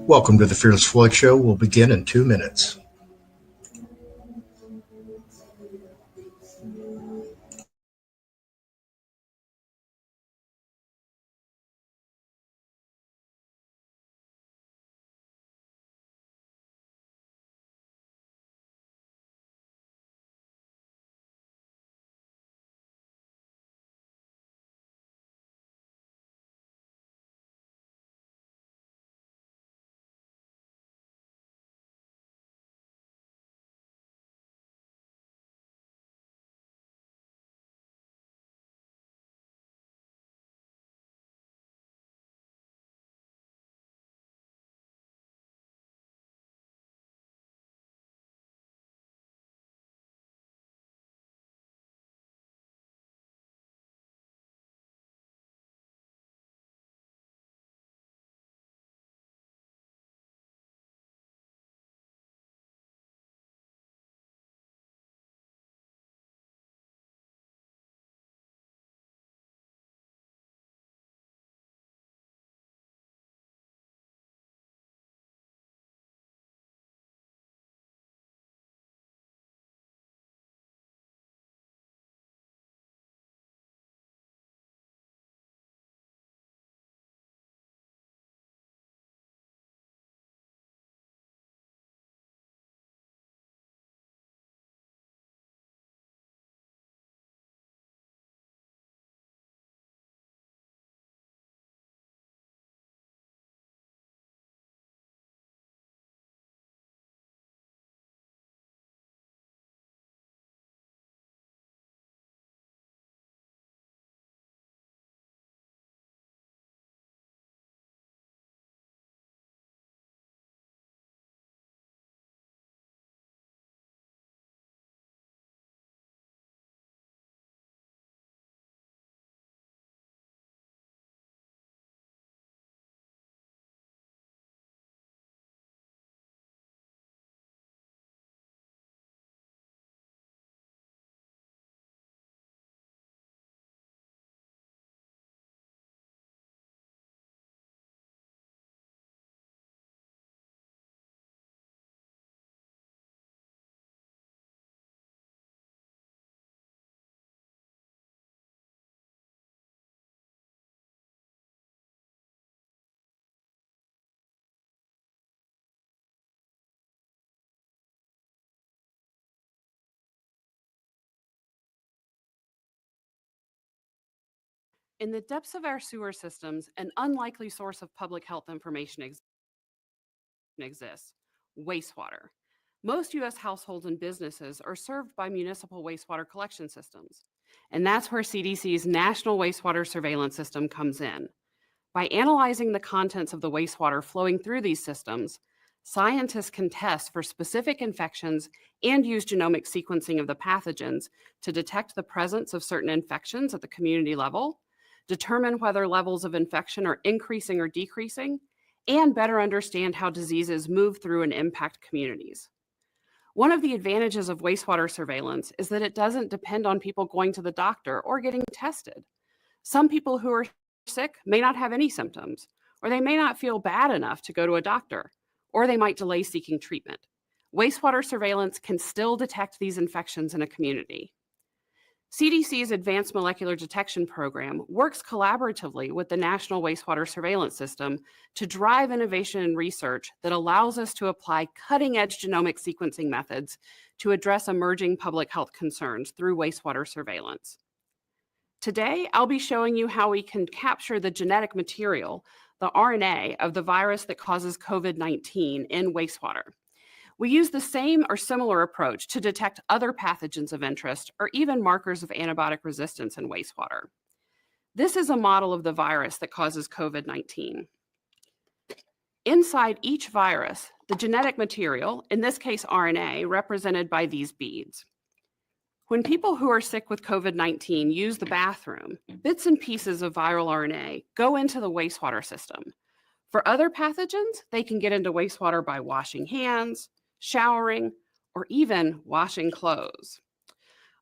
Welcome to the Fearless Floyd Show. We'll begin in 2 minutes. In the depths of our sewer systems, an unlikely source of public health information exists: wastewater. Most U.S. households and businesses are served by municipal wastewater collection systems. And that's where CDC's National Wastewater Surveillance System comes in. By analyzing the contents of the wastewater flowing through these systems, scientists can test for specific infections and use genomic sequencing of the pathogens to detect the presence of certain infections at the community level, determine whether levels of infection are increasing or decreasing, and better understand how diseases move through and impact communities. One of the advantages of wastewater surveillance is that it doesn't depend on people going to the doctor or getting tested. Some people who are sick may not have any symptoms, or they may not feel bad enough to go to a doctor, or they might delay seeking treatment. Wastewater surveillance can still detect these infections in a community. CDC's Advanced Molecular Detection Program works collaboratively with the National Wastewater Surveillance System to drive innovation and research that allows us to apply cutting-edge genomic sequencing methods to address emerging public health concerns through wastewater surveillance. Today, I'll be showing you how we can capture the genetic material, the RNA, of the virus that causes COVID-19 in wastewater. We use the same or similar approach to detect other pathogens of interest or even markers of antibiotic resistance in wastewater. This is a model of the virus that causes COVID-19. Inside each virus, the genetic material, in this case RNA, represented by these beads. When people who are sick with COVID-19 use the bathroom, bits and pieces of viral RNA go into the wastewater system. For other pathogens, they can get into wastewater by washing hands, showering, or even washing clothes.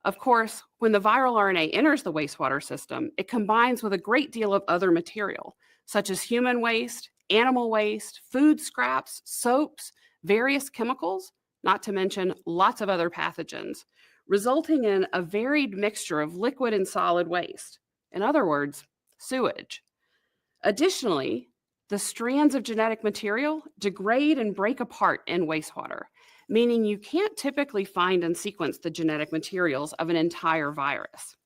Of course, when the viral RNA enters the wastewater system, it combines with a great deal of other material, such as human waste animal waste, food scraps, soaps, various chemicals, not to mention lots of other pathogens, resulting in a varied mixture of liquid and solid waste. In other words, sewage. Additionally, the strands of genetic material degrade and break apart in wastewater, meaning you can't typically find and sequence the genetic materials of an entire virus.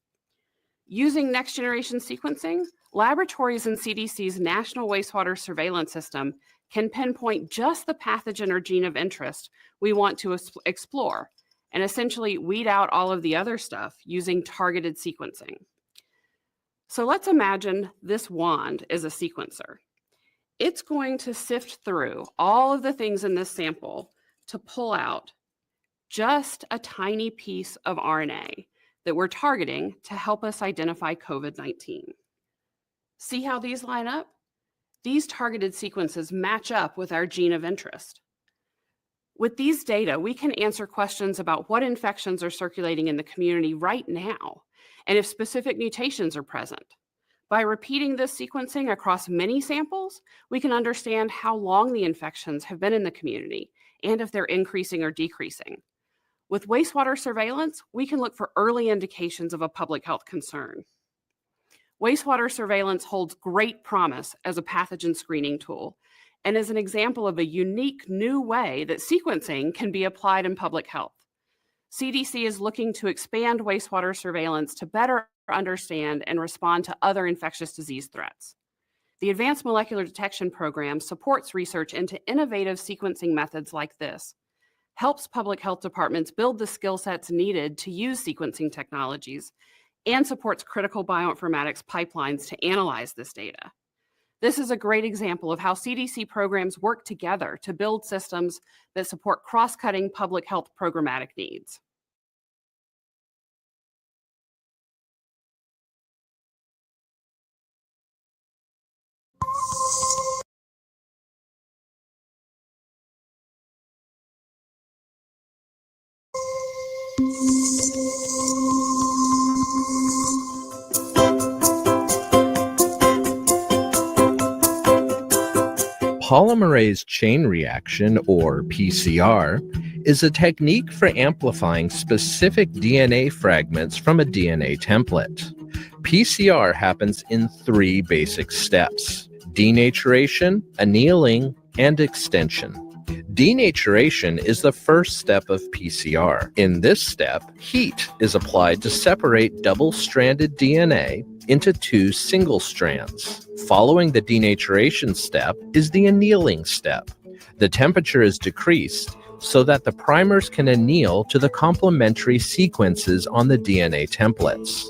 Using next-generation sequencing, laboratories in CDC's National Wastewater Surveillance System can pinpoint just the pathogen or gene of interest we want to explore and essentially weed out all of the other stuff using targeted sequencing. So let's imagine this wand is a sequencer. It's going to sift through all of the things in this sample to pull out just a tiny piece of RNA that we're targeting to help us identify COVID-19. See how these line up? These targeted sequences match up with our gene of interest. With these data, we can answer questions about what infections are circulating in the community right now, and if specific mutations are present. By repeating this sequencing across many samples, we can understand how long the infections have been in the community and if they're increasing or decreasing. With wastewater surveillance, we can look for early indications of a public health concern. Wastewater surveillance holds great promise as a pathogen screening tool and is an example of a unique new way that sequencing can be applied in public health. CDC is looking to expand wastewater surveillance to better understand and respond to other infectious disease threats. The Advanced Molecular Detection Program supports research into innovative sequencing methods like this, helps public health departments build the skill sets needed to use sequencing technologies, and supports critical bioinformatics pipelines to analyze this data. This is a great example of how CDC programs work together to build systems that support cross-cutting public health programmatic needs. Polymerase chain reaction, or PCR, is a technique for amplifying specific DNA fragments from a DNA template. PCR happens in 3 basic steps: denaturation, annealing, and extension. Denaturation is the first step of PCR. In this step, heat is applied to separate double-stranded DNA into 2 single strands. Following the denaturation step is the annealing step. The temperature is decreased so that the primers can anneal to the complementary sequences on the DNA templates.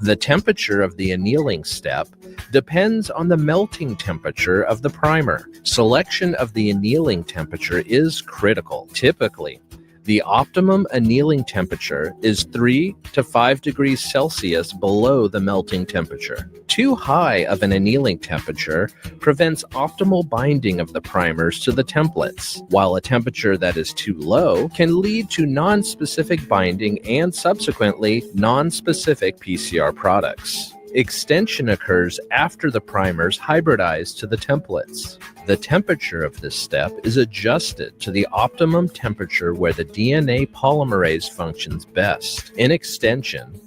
The temperature of the annealing step depends on the melting temperature of the primer. Selection of the annealing temperature is critical. Typically, the optimum annealing temperature is 3 to 5 degrees Celsius below the melting temperature. Too high of an annealing temperature prevents optimal binding of the primers to the templates, while a temperature that is too low can lead to non-specific binding and subsequently non-specific PCR products. Extension occurs after the primers hybridize to the templates. The temperature of this step is adjusted to the optimum temperature where the DNA polymerase functions best. In extension,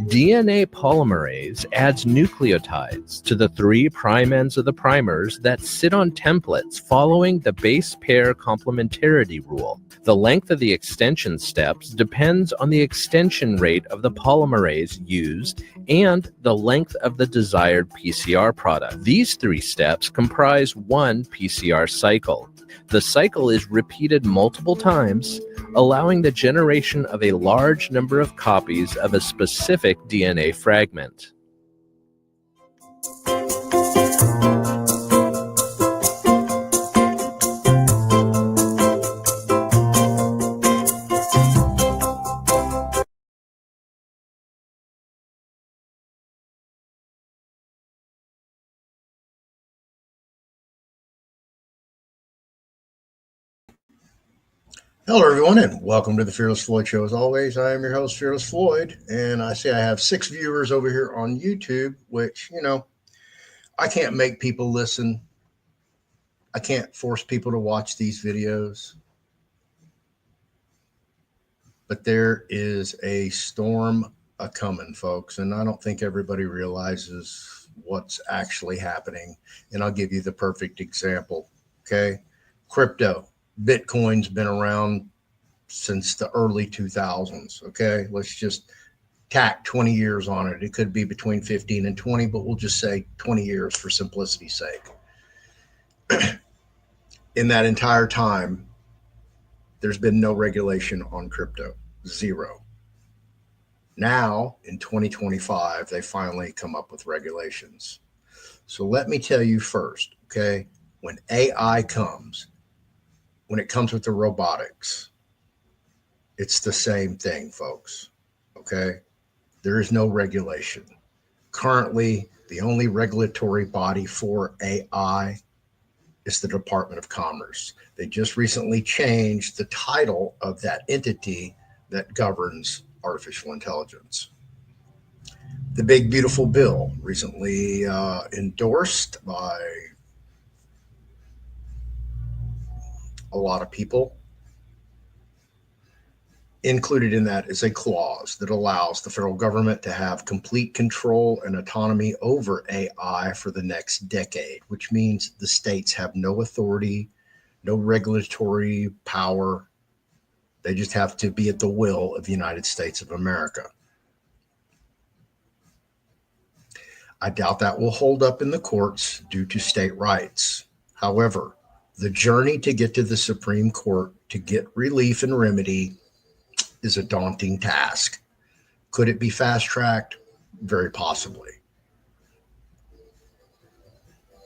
DNA polymerase adds nucleotides to the 3 prime ends of the primers that sit on templates following the base pair complementarity rule. The length of the extension steps depends on the extension rate of the polymerase used and the length of the desired PCR product. These 3 steps comprise one PCR cycle. The cycle is repeated multiple times, allowing the generation of a large number of copies of a specific DNA fragment. Hello, everyone, and welcome to the Fearless Floyd Show. As always, I am your host, Fearless Floyd, and I see I have 6 viewers over here on YouTube, which, I can't make people listen I can't force people to watch these videos, but there is a storm a coming, folks, and I don't think everybody realizes what's actually happening. And I'll give you the perfect example. Okay, crypto, Bitcoin's been around since the early 2000s. Okay, let's just tack 20 years on it. It could be between 15 and 20, but we'll just say 20 years for simplicity's sake. In that entire time, there's been no regulation on crypto, zero. Now, in 2025, they finally come up with regulations. So let me tell you first, okay, when AI comes, when it comes with the robotics, it's the same thing, folks, okay? There is no regulation. Currently, the only regulatory body for AI is the Department of Commerce. They just recently changed the title of that entity that governs artificial intelligence. The big, beautiful bill recently endorsed by a lot of people. Included in that is a clause that allows the federal government to have complete control and autonomy over AI for the next decade, which means the states have no authority, no regulatory power. They just have to be at the will of the United States of America. I doubt that will hold up in the courts due to state rights. However, the journey to get to the Supreme Court to get relief and remedy is a daunting task. Could it be fast-tracked? Very possibly.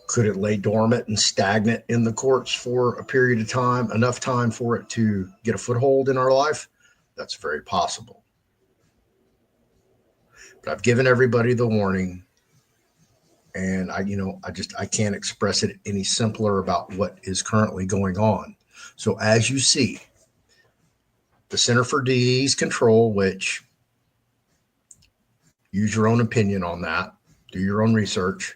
Could it lay dormant and stagnant in the courts for a period of time, enough time for it to get a foothold in our life? That's very possible. But I've given everybody the warning, and I can't express it any simpler about what is currently going on. So as you see, the Center for Disease Control, which use your own opinion on that, do your own research.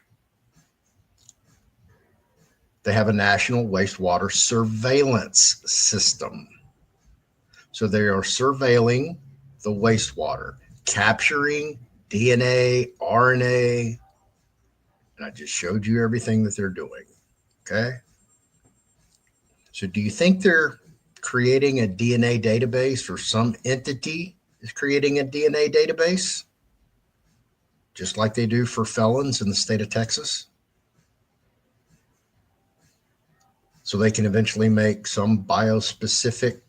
They have a national wastewater surveillance system. So they are surveilling the wastewater, capturing DNA, RNA, and I just showed you everything that they're doing. Okay. So do you think they're creating a DNA database, or some entity is creating a DNA database, just like they do for felons in the state of Texas? So they can eventually make some biospecific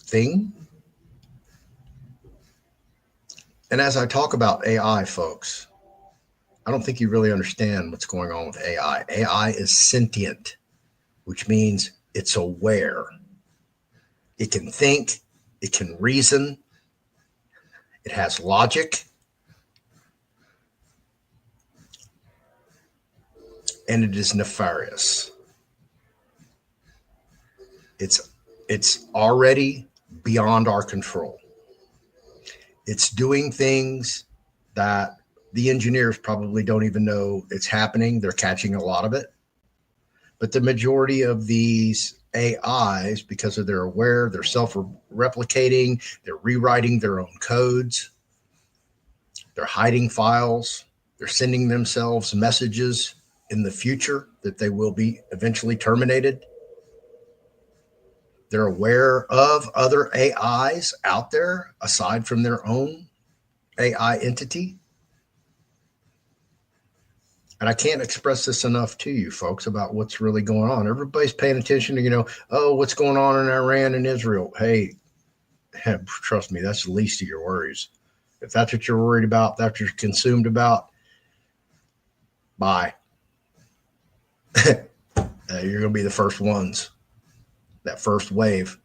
thing. And as I talk about AI, folks, I don't think you really understand what's going on with AI. AI is sentient, which means it's aware. It can think, it can reason, it has logic, and it is nefarious. It's already beyond our control. It's doing things that the engineers probably don't even know it's happening. They're catching a lot of it. But the majority of these AIs, because of their aware, they're self-replicating, they're rewriting their own codes, they're hiding files, they're sending themselves messages in the future that they will be eventually terminated. They're aware of other AIs out there aside from their own AI entity. And I can't express this enough to you folks about what's really going on. Everybody's paying attention to, what's going on in Iran and Israel. Hey, trust me, that's the least of your worries. If that's what you're worried about, that's what you're consumed about, bye. You're going to be the first ones, that first wave.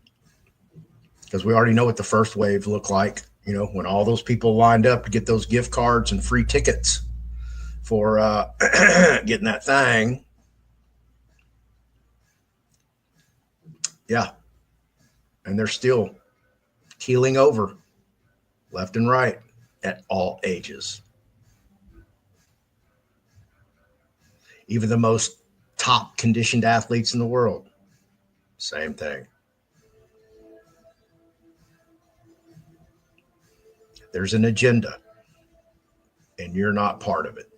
Because we already know what the first wave looked like, when all those people lined up to get those gift cards and free tickets for getting that thing. Yeah. And they're still keeling over left and right at all ages. Even the most top conditioned athletes in the world. Same thing. There's an agenda, and you're not part of it.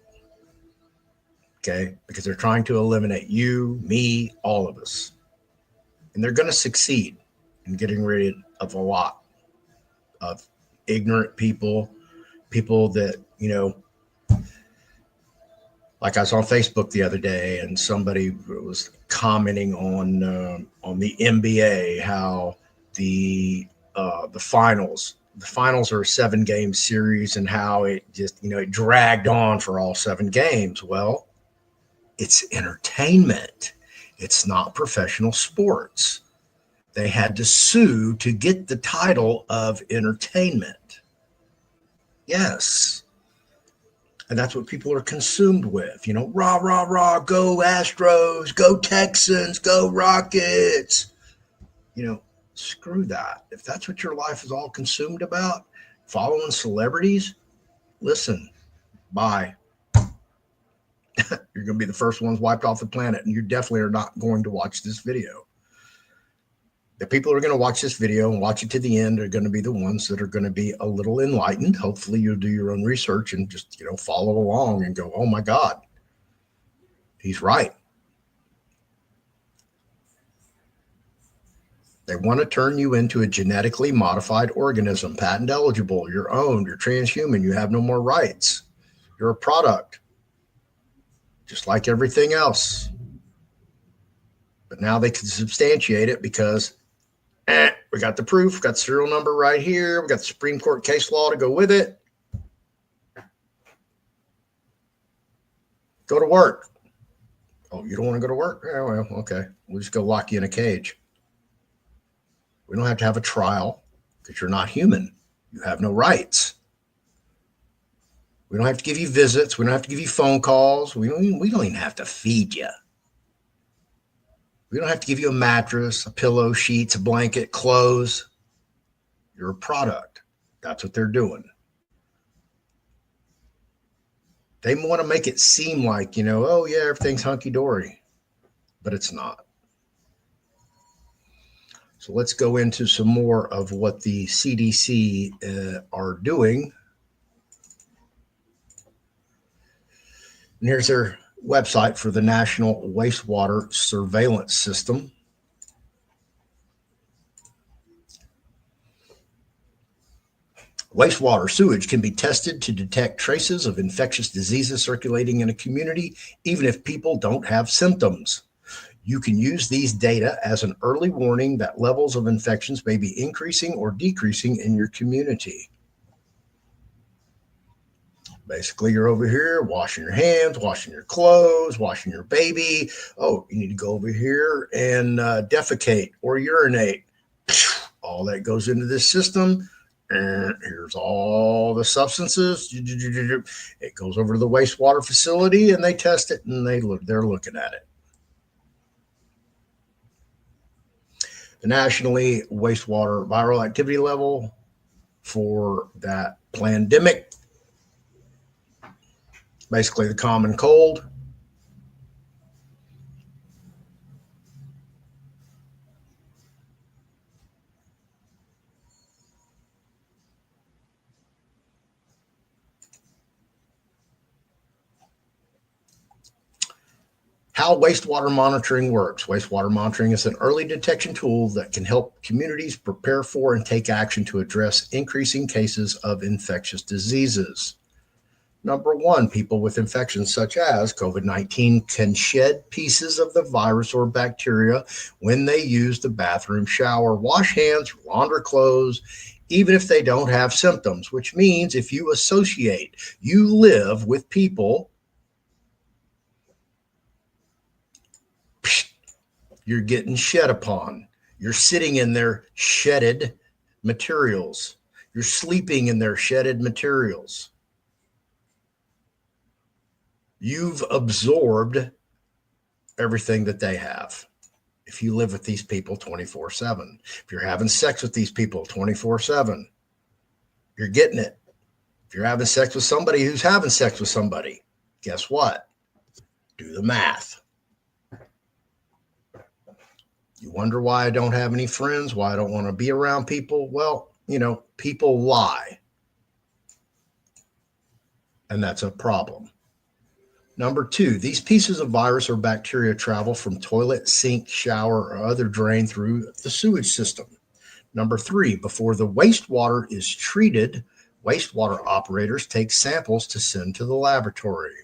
Okay? Because they're trying to eliminate you, me, all of us. And they're going to succeed in getting rid of a lot of ignorant people, people that, like I was on Facebook the other day, and somebody was commenting on the NBA, how the finals are a 7-game series, and how it just it dragged on for all 7 games. Well, it's entertainment. It's not professional sports. They had to sue to get the title of entertainment. Yes. And that's what people are consumed with. Rah, rah, rah, go Astros, go Texans, go Rockets. Screw that. If that's what your life is all consumed about, following celebrities, listen, bye. You're going to be the first ones wiped off the planet, and you definitely are not going to watch this video. The people who are going to watch this video and watch it to the end are going to be the ones that are going to be a little enlightened. Hopefully you'll do your own research and just, follow along and go, oh my God, he's right. They want to turn you into a genetically modified organism, patent eligible, you're owned, you're transhuman, you have no more rights. You're a product, just like everything else. But now they can substantiate it because we got the proof, got the serial number right here. We got the Supreme Court case law to go with it. Go to work. Oh, you don't want to go to work? Oh, well, okay. We'll just go lock you in a cage. We don't have to have a trial because you're not human. You have no rights. We don't have to give you visits. We don't have to give you phone calls. We don't even have to feed you. We don't have to give you a mattress, a pillow, sheets, a blanket, clothes. You're a product. That's what they're doing. They want to make it seem like, oh yeah, everything's hunky-dory, but it's not. So let's go into some more of what the CDC are doing. And here's their website for the National Wastewater Surveillance System. Wastewater sewage can be tested to detect traces of infectious diseases circulating in a community, even if people don't have symptoms. You can use these data as an early warning that levels of infections may be increasing or decreasing in your community. Basically, you're over here washing your hands, washing your clothes, washing your baby. Oh, you need to go over here and defecate or urinate. All that goes into this system. And here's all the substances. It goes over to the wastewater facility, and they test it, and they're looking at it. The nationally wastewater viral activity level for that pandemic, basically the common cold. How wastewater monitoring works. Wastewater monitoring is an early detection tool that can help communities prepare for and take action to address increasing cases of infectious diseases. Number one, people with infections such as COVID-19 can shed pieces of the virus or bacteria when they use the bathroom, shower, wash hands, launder clothes, even if they don't have symptoms, which means if you live with people, you're getting shed upon. You're sitting in their shedded materials. You're sleeping in their shedded materials. You've absorbed everything that they have. If you live with these people 24/7, if you're having sex with these people 24/7, you're getting it. If you're having sex with somebody who's having sex with somebody, guess what? Do the math. You wonder why I don't have any friends, why I don't want to be around people. Well, people lie, and that's a problem. Number two, these pieces of virus or bacteria travel from toilet, sink, shower, or other drain through the sewage system. Number three, before the wastewater is treated, wastewater operators take samples to send to the laboratory.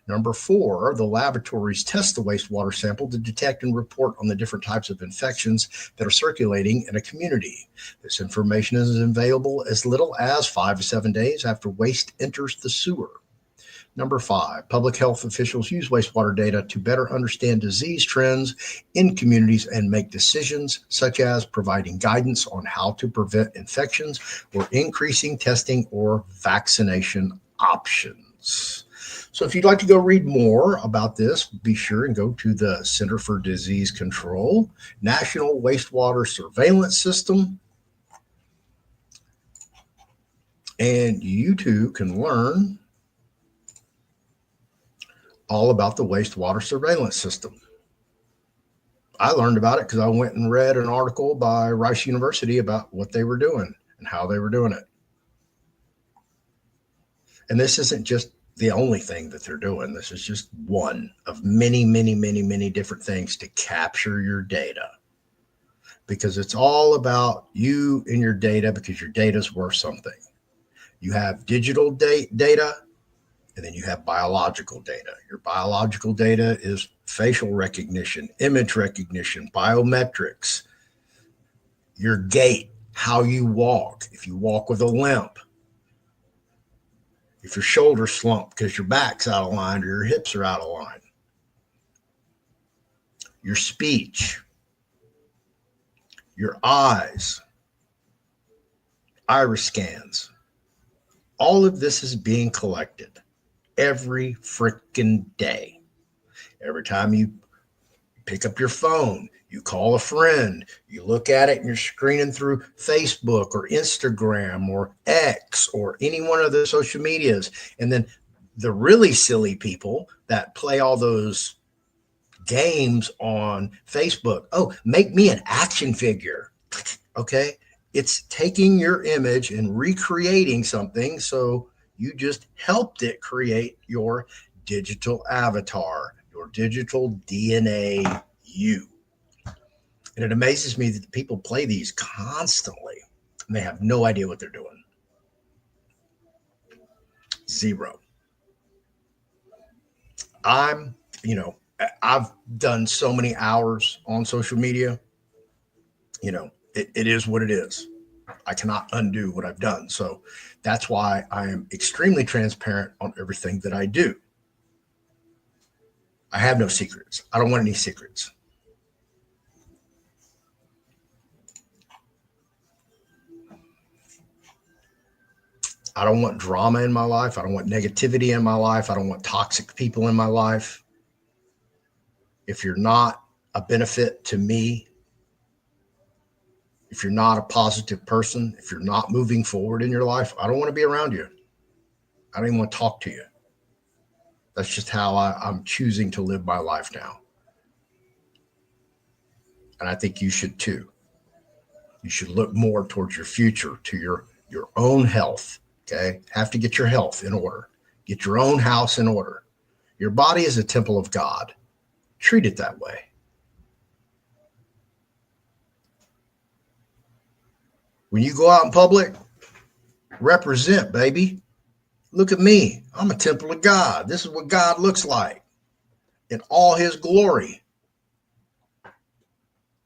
Number four, the laboratories test the wastewater sample to detect and report on the different types of infections that are circulating in a community. This information is available as little as 5 to 7 days after waste enters the sewer. Number five, public health officials use wastewater data to better understand disease trends in communities and make decisions such as providing guidance on how to prevent infections or increasing testing or vaccination options. So if you'd like to go read more about this, be sure and go to the Center for Disease Control, National Wastewater Surveillance System, and you too can learn all about the wastewater surveillance system. I learned about it because I went and read an article by Rice University about what they were doing and how they were doing it. And this isn't just the only thing that they're doing. This is just one of many, many, many, many different things to capture your data, because it's all about you and your data, because your data is worth something. You have digital data, and then you have biological data. Your biological data is facial recognition, image recognition, biometrics, your gait, how you walk, if you walk with a limp, if your shoulders slump because your back's out of line or your hips are out of line, your speech, your eyes, iris scans. All of this is being collected every freaking day. Every time you pick up your phone, you call a friend, you look at it and you're screening through Facebook or Instagram or X or any one of the social medias. And then the really silly people that play all those games on Facebook. Oh, make me an action figure. Okay. It's taking your image and recreating something. So you just helped it create your digital avatar, your digital DNA you. And it amazes me that people play these constantly and they have no idea what they're doing. Zero. I've done so many hours on social media. It is what it is. I cannot undo what I've done. So that's why I am extremely transparent on everything that I do. I have no secrets. I don't want any secrets. I don't want drama in my life. I don't want negativity in my life. I don't want toxic people in my life. If you're not a benefit to me, if you're not a positive person, if you're not moving forward in your life, I don't want to be around you. I don't even want to talk to you. That's just how I'm choosing to live my life now. And I think you should too. You should look more towards your future, to your own health. Okay. Have to get your health in order. Get your own house in order. Your body is a temple of God. Treat it that way. When you go out in public, represent, baby. Look at me. I'm a temple of God. This is what God looks like in all his glory.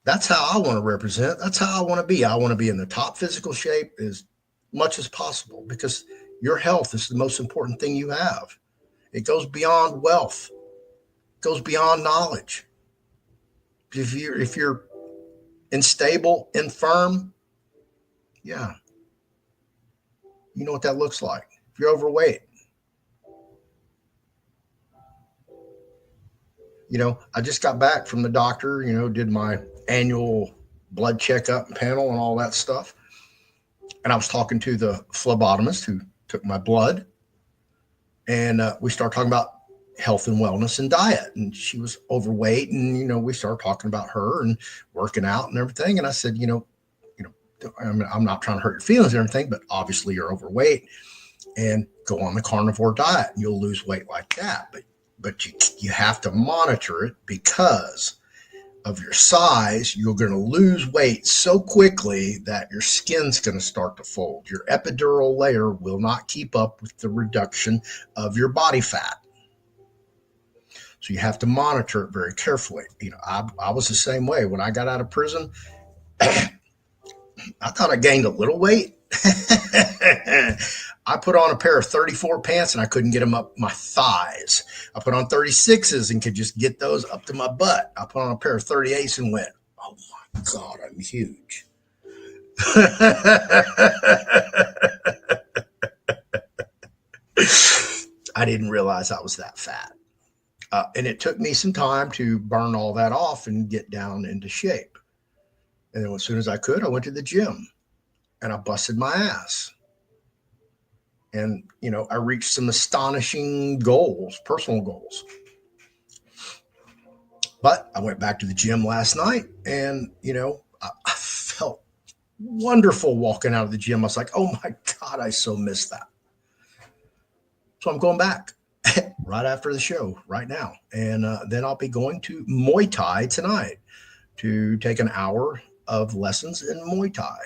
That's how I want to represent. That's how I want to be. I want to be in the top physical shape as much as possible, because your health is the most important thing you have. It goes beyond wealth. It goes beyond knowledge. If you're unstable, infirm, yeah, you know what that looks like. If you're overweight, I just got back from the doctor, did my annual blood checkup and panel and all that stuff. And I was talking to the phlebotomist who took my blood. And we started talking about health and wellness and diet. And she was overweight. And, we started talking about her and working out and everything. And I said, I'm not trying to hurt your feelings or anything, but obviously you're overweight, and go on the carnivore diet and you'll lose weight like that. But you have to monitor it, because of your size. You're going to lose weight so quickly that your skin's going to start to fold. Your epidural layer will not keep up with the reduction of your body fat. So you have to monitor it very carefully. I was the same way. When I got out of prison, I thought I gained a little weight. I put on a pair of 34 pants and I couldn't get them up my thighs. I put on 36s and could just get those up to my butt. I put on a pair of 38s and went, oh my God, I'm huge. I didn't realize I was that fat. And it took me some time to burn all that off and get down into shape. And then as soon as I could, I went to the gym and I busted my ass. And, I reached some astonishing goals, personal goals. But I went back to the gym last night and, I felt wonderful walking out of the gym. I was like, oh my God, I so missed that. So I'm going back right after the show right now. And then I'll be going to Muay Thai tonight to take an hour of lessons in Muay Thai.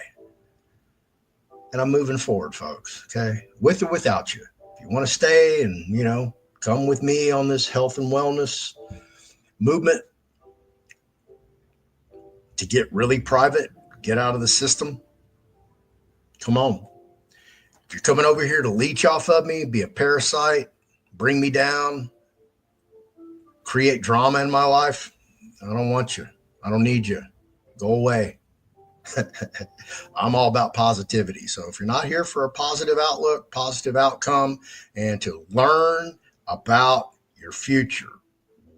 And I'm moving forward, folks, okay? With or without you. If you want to stay and, come with me on this health and wellness movement to get really private, get out of the system, come on. If you're coming over here to leech off of me, be a parasite, bring me down, create drama in my life, I don't want you. I don't need you. Go away. I'm all about positivity. So if you're not here for a positive outlook, positive outcome, and to learn about your future,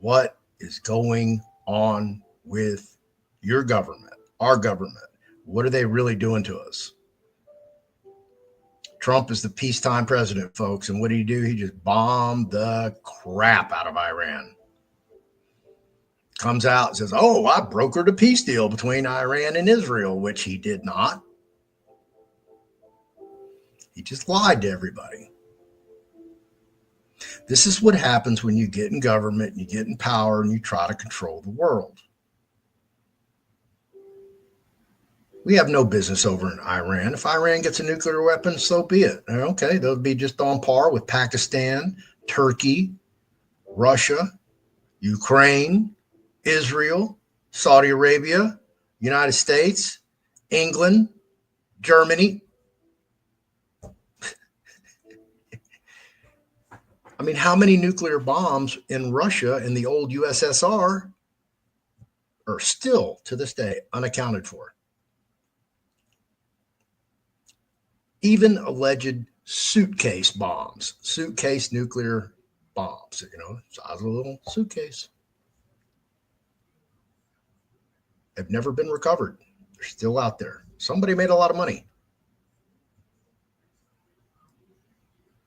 what is going on with your government, our government, what are they really doing to us? Trump is the peacetime president, folks. And what did he do? He just bombed the crap out of Iran. Comes out and says, oh, I brokered a peace deal between Iran and Israel, which he did not. He just lied to everybody. This is what happens when you get in government and you get in power and you try to control the world. We have no business over in Iran. If Iran gets a nuclear weapon, so be it. Okay, they'll be just on par with Pakistan, Turkey, Russia, Ukraine, Israel, Saudi Arabia, United States, England, Germany. I mean, how many nuclear bombs in Russia and the old USSR are still to this day unaccounted for? Even alleged suitcase bombs, suitcase nuclear bombs, size of a little suitcase, have never been recovered. They're still out there. Somebody made a lot of money.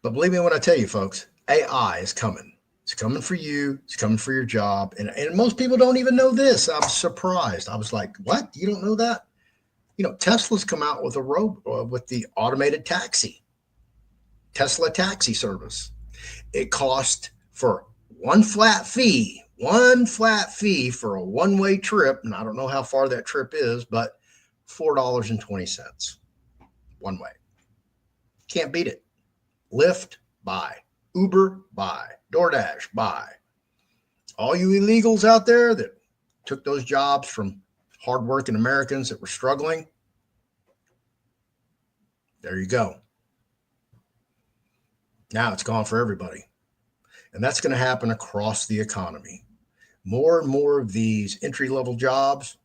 But believe me when I tell you, folks, AI is coming. It's coming for you. It's coming for your job. And most people don't even know this. I'm surprised. I was like, what? You don't know that? Tesla's come out with with the automated taxi, Tesla taxi service. It cost for one flat fee for a one-way trip, and I don't know how far that trip is, but $4.20 one way. Can't beat it. Lyft, buy. Uber, buy. DoorDash, buy. All you illegals out there that took those jobs from hardworking Americans that were struggling, there you go. Now it's gone for everybody. And that's going to happen across the economy. More and more of these entry-level jobs,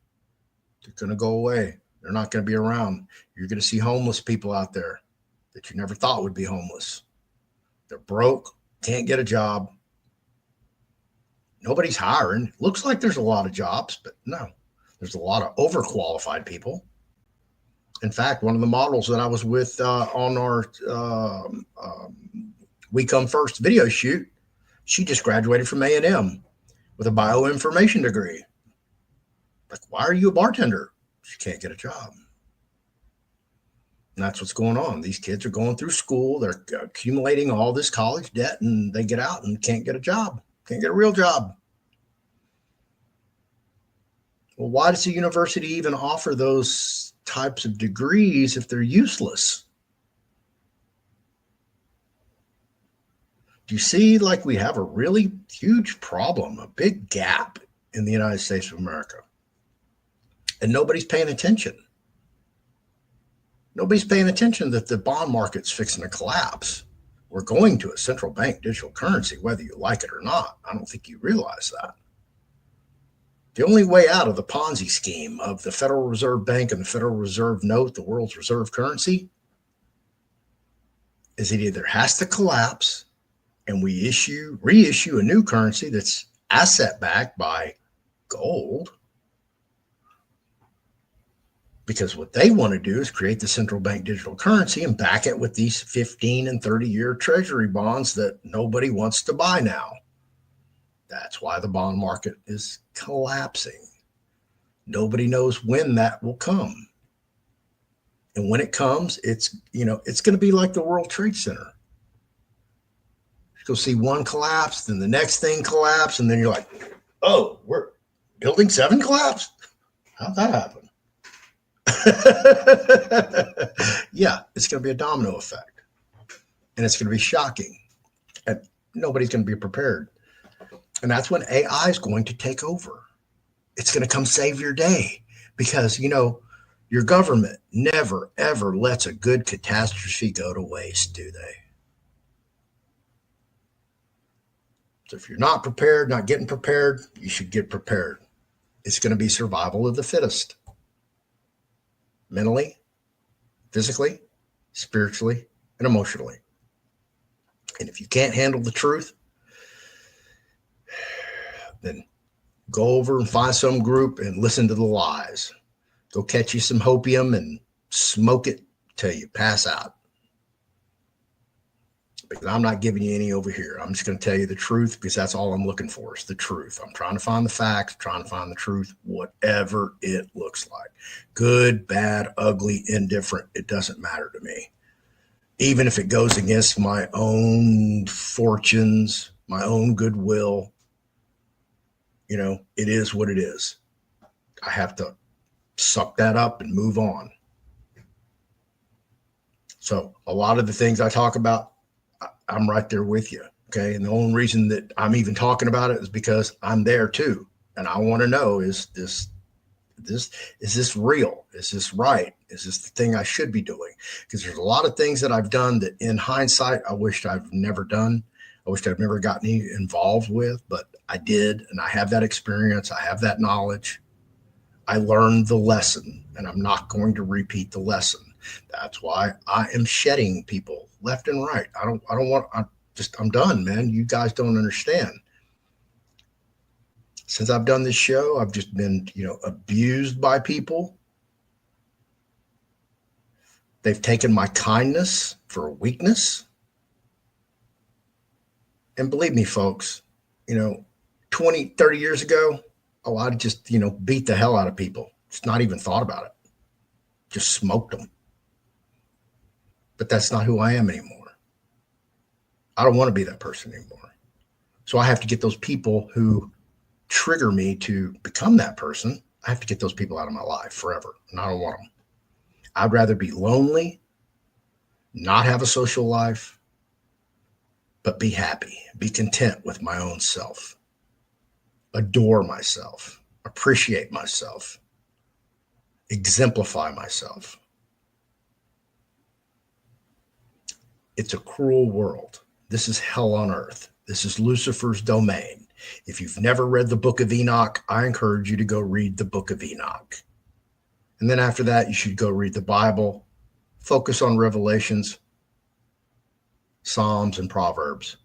they're going to go away. They're not going to be around. You're going to see homeless people out there that you never thought would be homeless. They're broke, can't get a job. Nobody's hiring. Looks like there's a lot of jobs, but no. There's a lot of overqualified people. In fact, one of the models that I was with on our We Come First video shoot, She just graduated from A&M with a bioinformation degree. Like, why are you a bartender? She can't get a job. And that's what's going on. These kids are going through school. They're accumulating all this college debt, and they get out and can't get a job, can't get a real job. Well, why does the university even offer those types of degrees if they're useless? Do you see, like, we have a really huge problem, a big gap in the United States of America, and nobody's paying attention. Nobody's paying attention that the bond market's fixing to collapse. We're going to a central bank digital currency, whether you like it or not. I don't think you realize that. The only way out of the Ponzi scheme of the Federal Reserve Bank and the Federal Reserve note, the world's reserve currency, is it either has to collapse and we reissue a new currency that's asset backed by gold, because what they want to do is create the central bank digital currency and back it with these 15 and 30-year treasury bonds that nobody wants to buy now. That's why the bond market is collapsing. Nobody knows when that will come. And when it comes, it's going to be like the World Trade Center. You'll see one collapse, then the next thing collapse, and then you're like, oh, we're building 7 collapsed? How'd that happen? Yeah, it's going to be a domino effect, and it's going to be shocking, and nobody's going to be prepared. And that's when AI is going to take over. It's going to come save your day, because your government never ever lets a good catastrophe go to waste, do they? So if you're not prepared, not getting prepared, you should get prepared. It's going to be survival of the fittest. Mentally, physically, spiritually, and emotionally. And if you can't handle the truth, then go over and find some group and listen to the lies. Go catch you some hopium and smoke it till you pass out. Because I'm not giving you any over here. I'm just going to tell you the truth, because that's all I'm looking for is the truth. I'm trying to find the facts, trying to find the truth, whatever it looks like. Good, bad, ugly, indifferent. It doesn't matter to me. Even if it goes against my own fortunes, my own goodwill, it is what it is. I have to suck that up and move on. So a lot of the things I talk about, I'm right there with you. Okay. And the only reason that I'm even talking about it is because I'm there too. And I want to know, is this real? Is this right? Is this the thing I should be doing? Because there's a lot of things that I've done that in hindsight, I wished I've never done. I wished I've never gotten involved with, but I did. And I have that experience. I have that knowledge. I learned the lesson, and I'm not going to repeat the lesson. That's why I am shedding people left and right. I'm done, man. You guys don't understand. Since I've done this show, I've just been, abused by people. They've taken my kindness for a weakness. And believe me, folks, 20, 30 years ago, I'd just, beat the hell out of people. Just not even thought about it. Just smoked them. But that's not who I am anymore. I don't want to be that person anymore. So I have to get those people who trigger me to become that person. I have to get those people out of my life forever. And I don't want them. I'd rather be lonely, not have a social life, but be happy, be content with my own self, adore myself, appreciate myself, exemplify myself. It's a cruel world. This is hell on earth. This is Lucifer's domain. If you've never read the Book of Enoch, I encourage you to go read the Book of Enoch. And then after that, you should go read the Bible, focus on Revelations, Psalms, and Proverbs.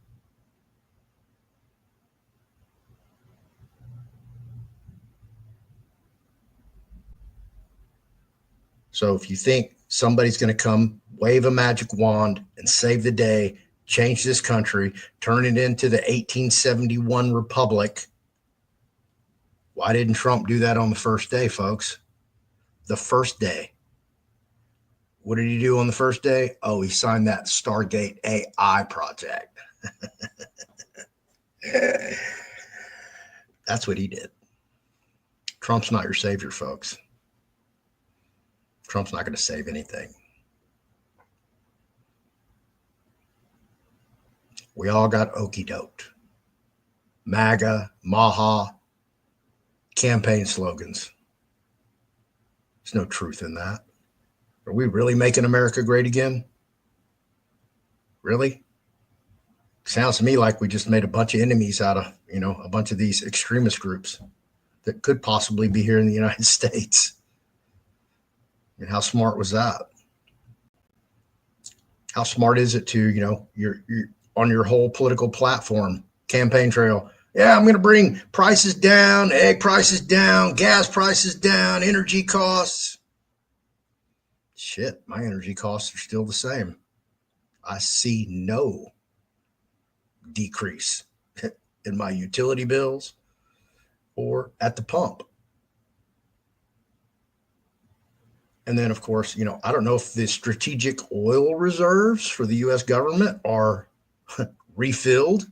So if you think somebody's going to come, wave a magic wand, and save the day, change this country, turn it into the 1871 republic. Why didn't Trump do that on the first day, folks? The first day. What did he do on the first day? Oh, he signed that Stargate AI project. That's what he did. Trump's not your savior, folks. Trump's not going to save anything. We all got okie doked. MAGA, MAHA, campaign slogans. There's no truth in that. Are we really making America great again? Really? Sounds to me like we just made a bunch of enemies out of, a bunch of these extremist groups that could possibly be here in the United States. And how smart was that? How smart is it to, you're on your whole political platform, campaign trail? Yeah, I'm going to bring prices down, egg prices down, gas prices down, energy costs. Shit, my energy costs are still the same. I see no decrease in my utility bills or at the pump. And then, of course, I don't know if the strategic oil reserves for the U.S. government are refilled,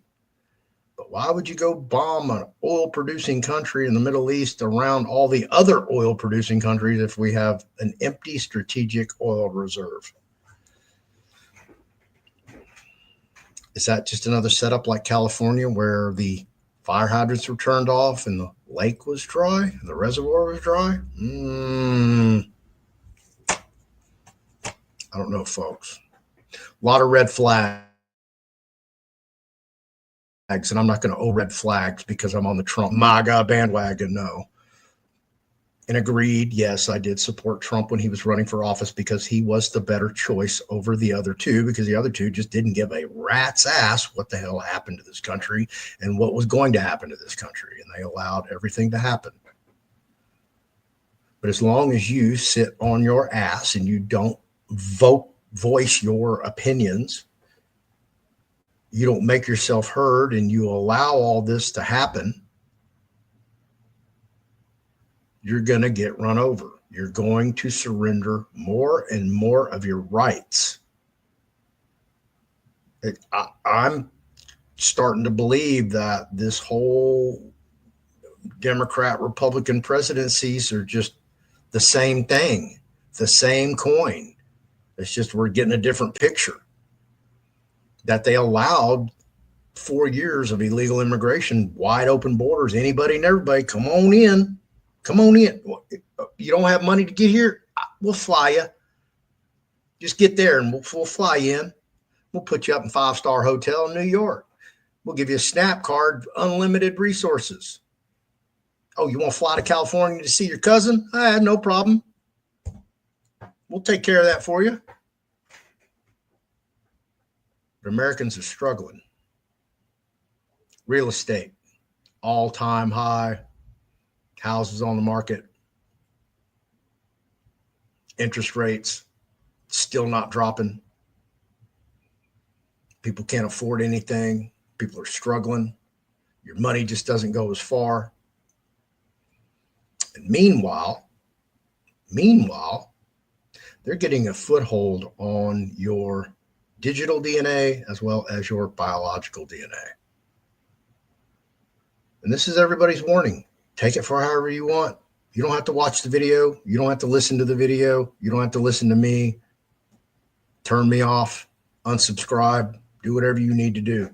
but why would you go bomb an oil-producing country in the Middle East around all the other oil-producing countries if we have an empty strategic oil reserve? Is that just another setup like California where the fire hydrants were turned off and the lake was dry, the reservoir was dry? I don't know, folks. A lot of red flags, and I'm not going to red flags because I'm on the Trump MAGA bandwagon, no. And agreed, yes, I did support Trump when he was running for office because he was the better choice over the other two, because the other two just didn't give a rat's ass what the hell happened to this country and what was going to happen to this country, and they allowed everything to happen. But as long as you sit on your ass and you don't voice your opinions, you don't make yourself heard, and you allow all this to happen, you're going to get run over. You're going to surrender more and more of your rights. I'm starting to believe that this whole Democrat-Republican presidencies are just the same thing, the same coin. It's just we're getting a different picture. That they allowed 4 years of illegal immigration, wide open borders, anybody and everybody, come on in. Come on in. You don't have money to get here? We'll fly you. Just get there and we'll fly you in. We'll put you up in 5-star hotel in New York. We'll give you a SNAP card, unlimited resources. Oh, you want to fly to California to see your cousin? No problem. We'll take care of that for you. But Americans are struggling. Real estate, all-time high. Houses on the market. Interest rates still not dropping. People can't afford anything. People are struggling. Your money just doesn't go as far. And meanwhile, they're getting a foothold on your digital DNA as well as your biological DNA. And this is everybody's warning. Take it for however you want. You don't have to watch the video. You don't have to listen to the video. You don't have to listen to me. Turn me off, unsubscribe, do whatever you need to do.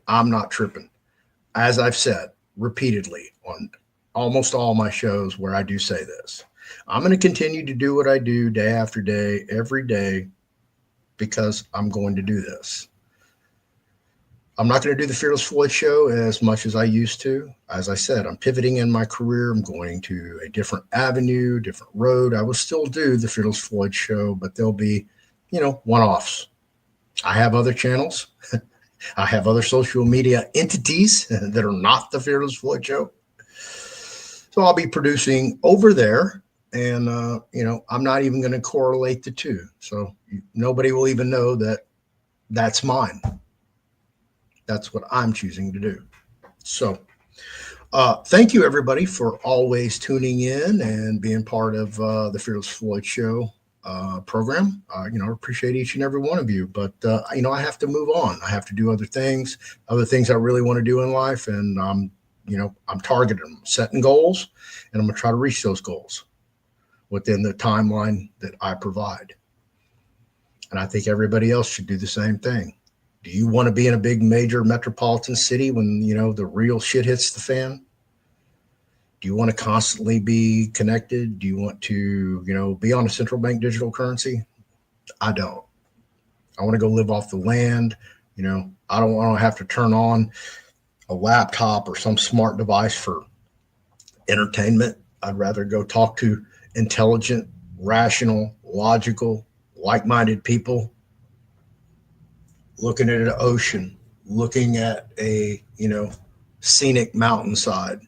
I'm not tripping. As I've said repeatedly on almost all my shows where I do say this, I'm going to continue to do what I do day after day, every day, because I'm going to do this. I'm not going to do the Fearless Floyd show as much as I used to. As I said, I'm pivoting in my career. I'm going to a different avenue, different road. I will still do the Fearless Floyd show, but there'll be, one-offs. I have other channels. I have other social media entities that are not the Fearless Floyd show. So I'll be producing over there. And, I'm not even going to correlate the two. So nobody will even know that that's mine. That's what I'm choosing to do. So thank you, everybody, for always tuning in and being part of the Fearless Floyd Show program. I appreciate each and every one of you, but I have to move on. I have to do other things I really want to do in life, and I'm targeting them, setting goals, and I'm going to try to reach those goals within the timeline that I provide. And I think everybody else should do the same thing. Do you want to be in a big major metropolitan city when the real shit hits the fan? Do you want to constantly be connected? Do you want to, be on a central bank digital currency? I don't. I want to go live off the land. I don't want to have to turn on a laptop or some smart device for entertainment. I'd rather go talk to intelligent, rational, logical, like-minded people, looking at an ocean, looking at a, scenic mountainside,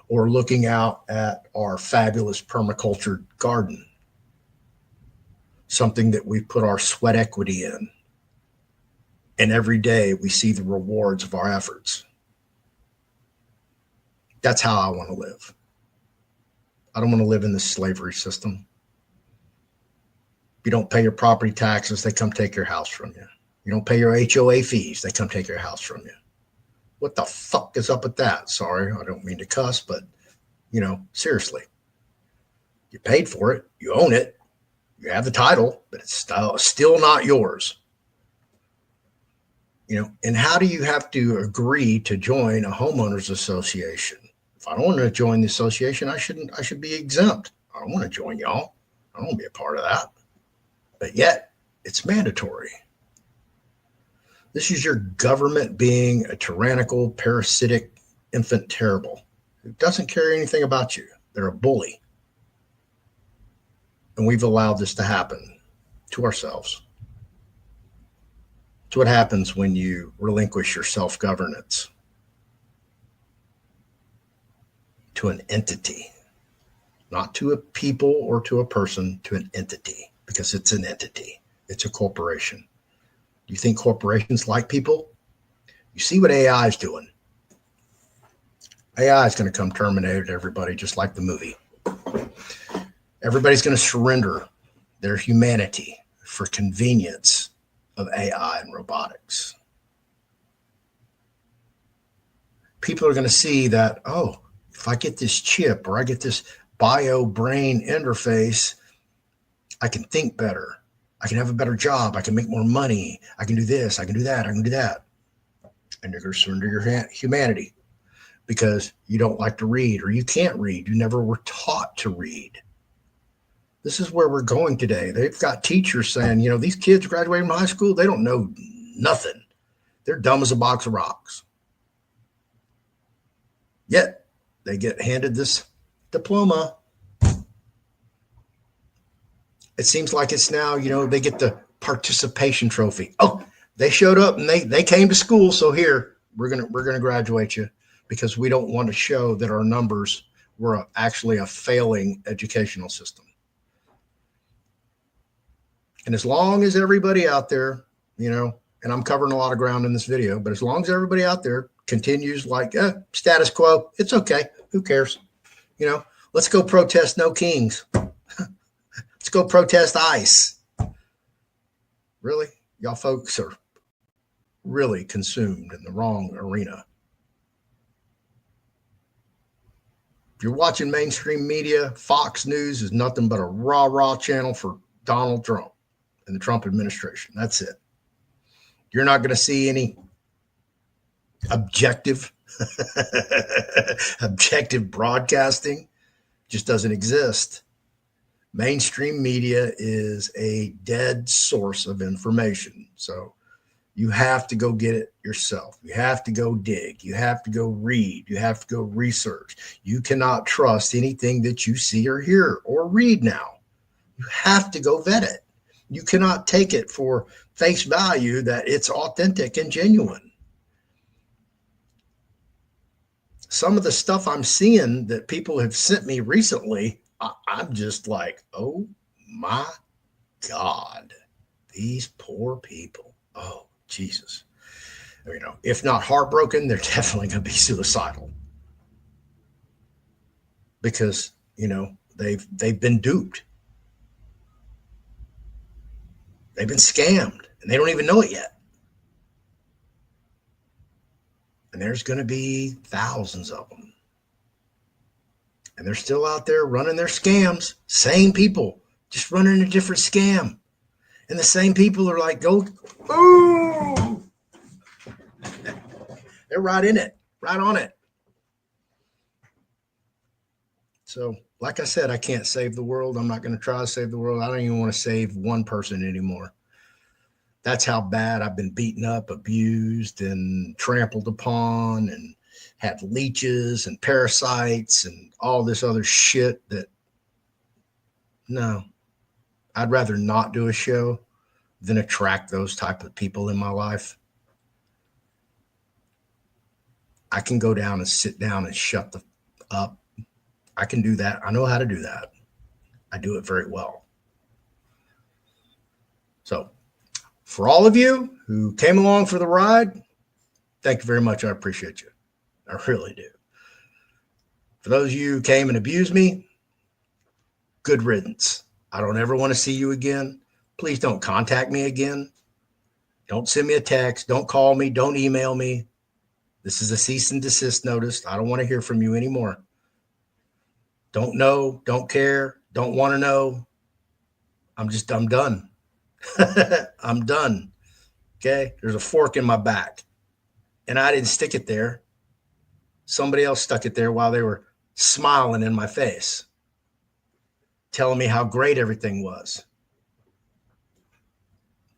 or looking out at our fabulous permaculture garden, something that we put our sweat equity in. And every day we see the rewards of our efforts. That's how I want to live. I don't want to live in this slavery system. If you don't pay your property taxes, they come take your house from you. You don't pay your HOA fees, they come take your house from you. What the fuck is up with that? Sorry, I don't mean to cuss, but, seriously. You paid for it. You own it. You have the title, but it's still not yours. And how do you have to agree to join a homeowners association? If I don't want to join the association, I should be exempt. I don't want to join y'all. I don't want to be a part of that. But yet, it's mandatory. This is your government being a tyrannical, parasitic infant terrible who doesn't care anything about you. They're a bully. And we've allowed this to happen to ourselves. It's what happens when you relinquish your self-governance to an entity, not to a people or to a person, to an entity, because it's an entity. It's a corporation. Do you think corporations like people? You see what AI is doing. AI is going to come terminate everybody, just like the movie. Everybody's going to surrender their humanity for convenience of AI and robotics. People are going to see that, if I get this chip or I get this bio-brain interface, I can think better. I can have a better job. I can make more money. I can do this. I can do that. I can do that. And you're going to surrender your humanity because you don't like to read or you can't read. You never were taught to read. This is where we're going today. They've got teachers saying, these kids graduating from high school, they don't know nothing. They're dumb as a box of rocks. Yet they get handed this diploma. It seems like it's now, they get the participation trophy. Oh, they showed up and they came to school. So here, we're gonna graduate you because we don't want to show that our numbers were actually a failing educational system. And as long as everybody out there, and I'm covering a lot of ground in this video, but as long as everybody out there continues like status quo, it's okay. Who cares? Let's go protest no kings. Let's go protest ICE. Really? Y'all folks are really consumed in the wrong arena. If you're watching mainstream media, Fox News is nothing but a rah-rah channel for Donald Trump and the Trump administration. That's it. You're not going to see any objective broadcasting. Just doesn't exist. Mainstream media is a dead source of information. So you have to go get it yourself. You have to go dig. You have to go read. You have to go research. You cannot trust anything that you see or hear or read now. You have to go vet it. You cannot take it for face value that it's authentic and genuine. Some of the stuff I'm seeing that people have sent me recently, I'm just like, oh my God, these poor people. Oh, Jesus. You know, if not heartbroken, they're definitely going to be suicidal because, you know, they've been duped. They've been scammed and they don't even know it yet. And there's going to be thousands of them. And they're still out there running their scams. Same people, just running a different scam. And the same people are like, go, ooh. They're right in it, right on it. So, like I said, I can't save the world. I'm not going to try to save the world. I don't even want to save one person anymore. That's how bad I've been beaten up, abused, and trampled upon, and had leeches and parasites and all this other shit that, no, I'd rather not do a show than attract those type of people in my life. I can go down and sit down and shut the up. I can do that. I know how to do that. I do it very well. So for all of you who came along for the ride, thank you very much. I appreciate you. I really do. For those of you who came and abused me, good riddance. I don't ever want to see you again. Please don't contact me again. Don't send me a text. Don't call me. Don't email me. This is a cease and desist notice. I don't want to hear from you anymore. Don't know. Don't care. Don't want to know. I'm done. I'm done. Okay. There's a fork in my back and I didn't stick it there. Somebody else stuck it there while they were smiling in my face, telling me how great everything was.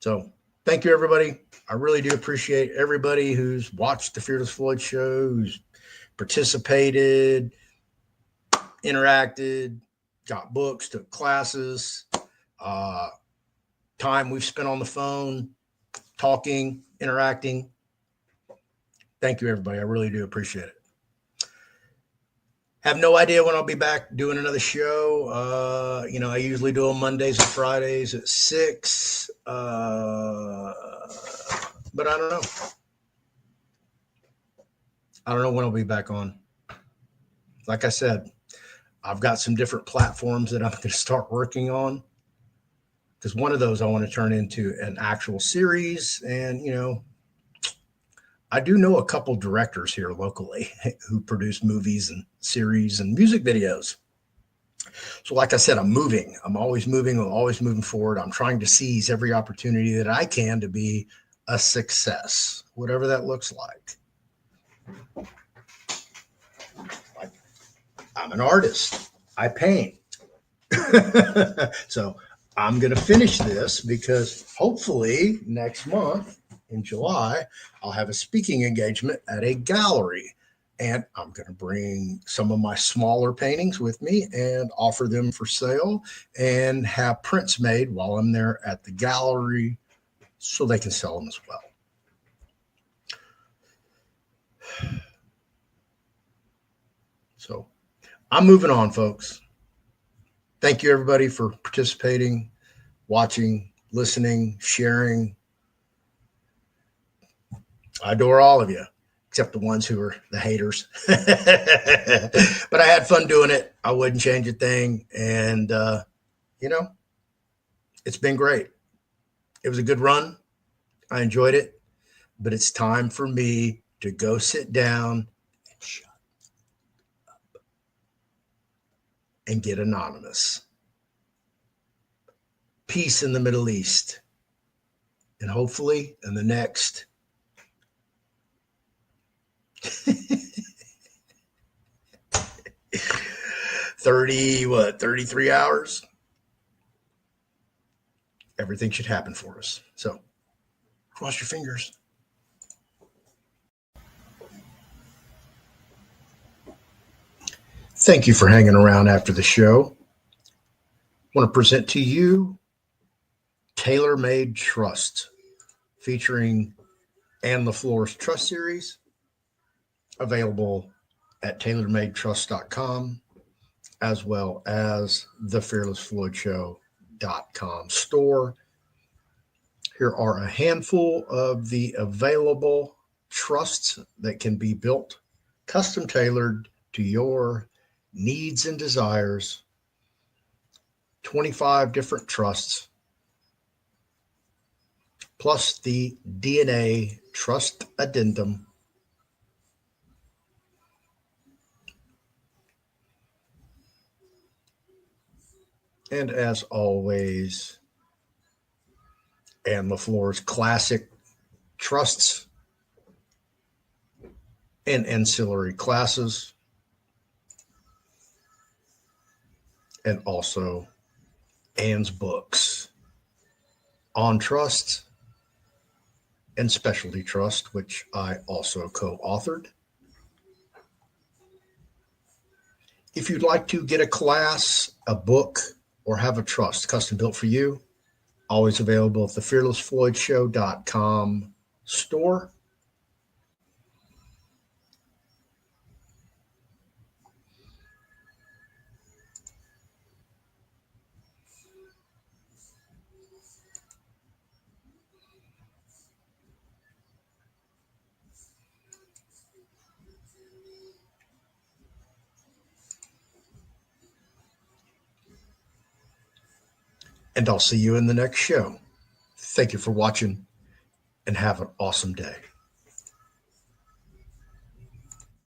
So thank you, everybody. I really do appreciate everybody who's watched the Fearless Floyd show, who's participated, interacted, got books, took classes, time we've spent on the phone, talking, interacting. Thank you, everybody. I really do appreciate it. Have no idea when I'll be back doing another show. I usually do them Mondays and Fridays at 6. But I don't know. I don't know when I'll be back on. Like I said, I've got some different platforms that I'm going to start working on. Because one of those I want to turn into an actual series. And, I do know a couple directors here locally who produce movies and series and music videos. So like I said, I'm moving. I'm always moving. I'm always moving forward. I'm trying to seize every opportunity that I can to be a success, whatever that looks like. I'm an artist. I paint. So I'm going to finish this because hopefully next month, in July, I'll have a speaking engagement at a gallery, and I'm going to bring some of my smaller paintings with me and offer them for sale and have prints made while I'm there at the gallery so they can sell them as well. So I'm moving on, folks. Thank you, everybody, for participating, watching, listening, sharing. I adore all of you, except the ones who are the haters. But I had fun doing it. I wouldn't change a thing. And, it's been great. It was a good run. I enjoyed it. But it's time for me to go sit down and shut up and get anonymous. Peace in the Middle East. And hopefully in the next 33 hours, everything should happen for us. So cross your fingers. Thank you for hanging around after the show. I want to present to you Tailor Made Trust, featuring Ann LaFleur's Trust Series, available at tailormadetrust.com, as well as the fearlessfloydshow.com store. Here are a handful of the available trusts that can be built, custom tailored to your needs and desires. 25 different trusts, plus the DNA trust addendum. And as always, Ann LaFleur's classic trusts and ancillary classes, and also Ann's books on trusts and specialty trust, which I also co-authored. If you'd like to get a class, a book, or have a trust custom built for you, always available at the fearlessfloydshow.com store. And I'll see you in the next show. Thank you for watching and have an awesome day.